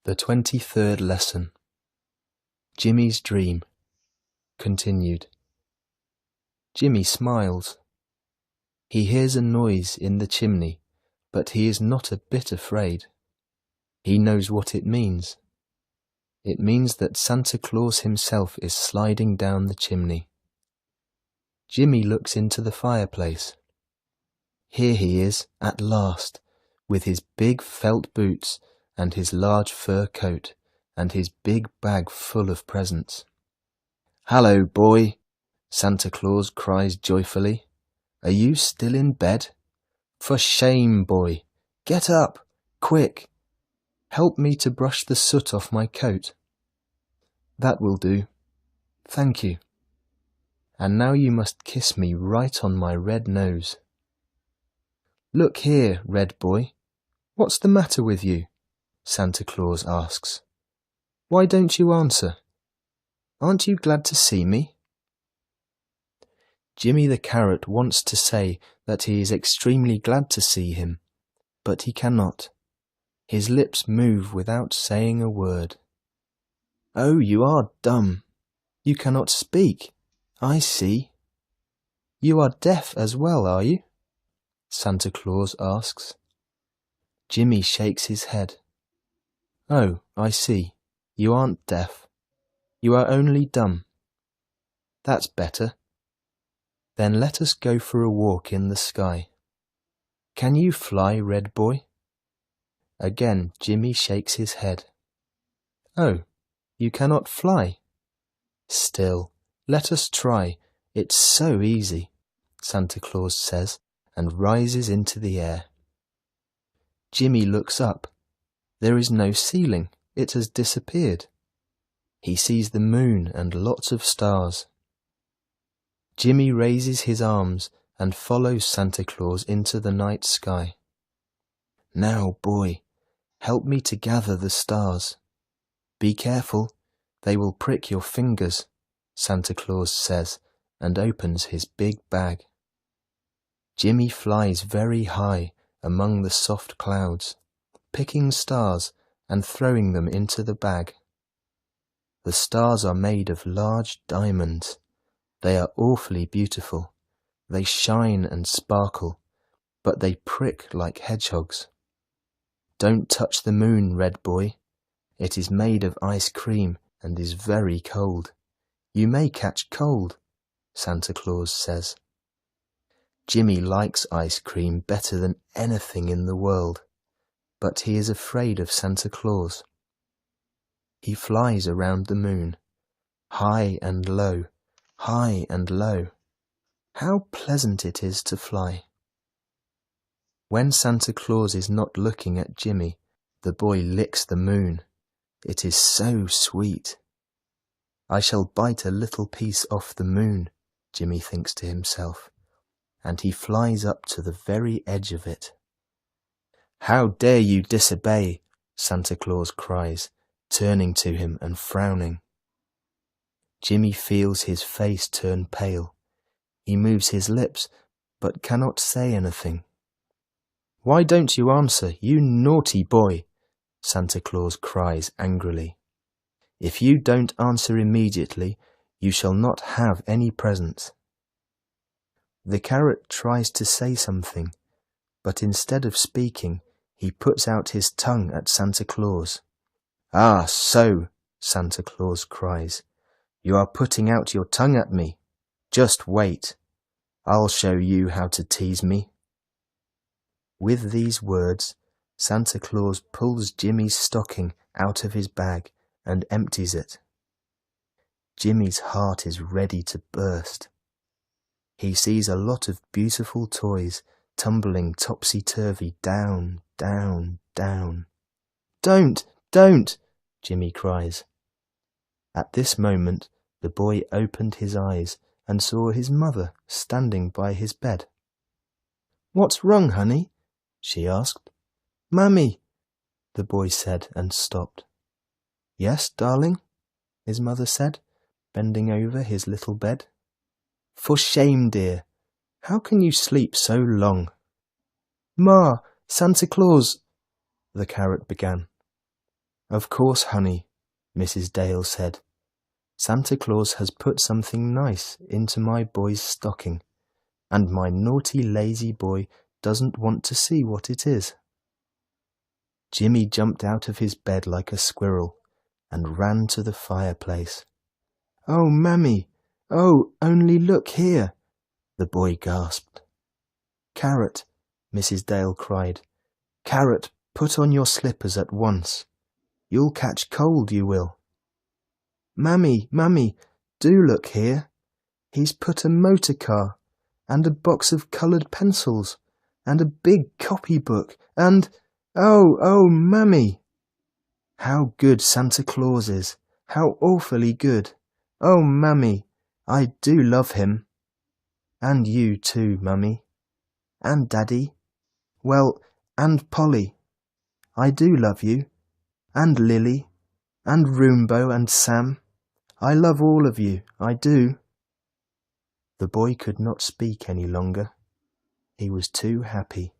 The 23rd lesson. Jimmy's dream. Continued. Jimmy smiles. He hears a noise in the chimney, but he is not a bit afraid. He knows what it means. It means that Santa Claus himself is sliding down the chimney. Jimmy looks into the fireplace. Here he is, at last, with his big felt boots and his large fur coat, and his big bag full of presents. "Hello, boy," Santa Claus cries joyfully. "Are you still in bed? For shame, boy! Get up, quick! Help me to brush the soot off my coat." "That will do. Thank you. And now you must kiss me right on my red nose." "Look here, red boy, what's the matter with you?" Santa Claus asks. "Why don't you answer? Aren't you glad to see me?" Jimmy the carrot wants to say that he is extremely glad to see him, but he cannot. His lips move without saying a word. "Oh, you are dumb. You cannot speak. I see. You are deaf as well, are you?" Santa Claus asks. Jimmy shakes his head. "Oh, I see. You aren't deaf. You are only dumb. That's better. Then let us go for a walk in the sky. Can you fly, red boy?" Again Jimmy shakes his head. "Oh, you cannot fly? Still, let us try. It's so easy," Santa Claus says, and rises into the air. Jimmy looks up. There is no ceiling. It has disappeared. He sees the moon and lots of stars. Jimmy raises his arms and follows Santa Claus into the night sky. "Now, boy, help me to gather the stars. Be careful, they will prick your fingers," Santa Claus says, and opens his big bag. Jimmy flies very high among the soft clouds, picking stars and throwing them into the bag. The stars are made of large diamonds. They are awfully beautiful. They shine and sparkle, but they prick like hedgehogs. "Don't touch the moon, red boy. It is made of ice cream and is very cold. You may catch cold," Santa Claus says. Jimmy likes ice cream better than anything in the world, but he is afraid of Santa Claus. He flies around the moon, high and low, high and low. How pleasant it is to fly. When Santa Claus is not looking at Jimmy, the boy licks the moon. It is so sweet. "I shall bite a little piece off the moon," Jimmy thinks to himself, and he flies up to the very edge of it. "How dare you disobey?" Santa Claus cries, turning to him and frowning. Jimmy feels his face turn pale. He moves his lips, but cannot say anything. "Why don't you answer, you naughty boy?" Santa Claus cries angrily. "If you don't answer immediately, you shall not have any presents." The carrot tries to say something, but instead of speaking, he puts out his tongue at Santa Claus. "Ah, so," Santa Claus cries. "You are putting out your tongue at me. Just wait. I'll show you how to tease me." With these words, Santa Claus pulls Jimmy's stocking out of his bag and empties it. Jimmy's heart is ready to burst. He sees a lot of beautiful toys tumbling topsy-turvy down, down, down. "Don't, don't!" Jimmy cries. At this moment, the boy opened his eyes and saw his mother standing by his bed. "What's wrong, honey?" she asked. "Mummy," the boy said and stopped. "Yes, darling?" his mother said, bending over his little bed. "For shame, dear. How can you sleep so long?" "Ma, Santa Claus," the carrot began. "Of course, honey," Mrs. Dale said. "Santa Claus has put something nice into my boy's stocking, and my naughty lazy boy doesn't want to see what it is." Jimmy jumped out of his bed like a squirrel and ran to the fireplace. "Oh, Mammy! Oh, only look here!" the boy gasped. "Carrot," Mrs. Dale cried. "Carrot, put on your slippers at once. You'll catch cold, you will." "Mammy, Mammy, do look here. He's put a motor car, and a box of coloured pencils, and a big copybook, and... oh, Mammy!" "How good Santa Claus is! How awfully good! Oh, Mammy, I do love him. And you too, Mummy. And Daddy. Well, and Polly. I do love you. And Lily. And Roombo and Sam. I love all of you, I do." The boy could not speak any longer. He was too happy.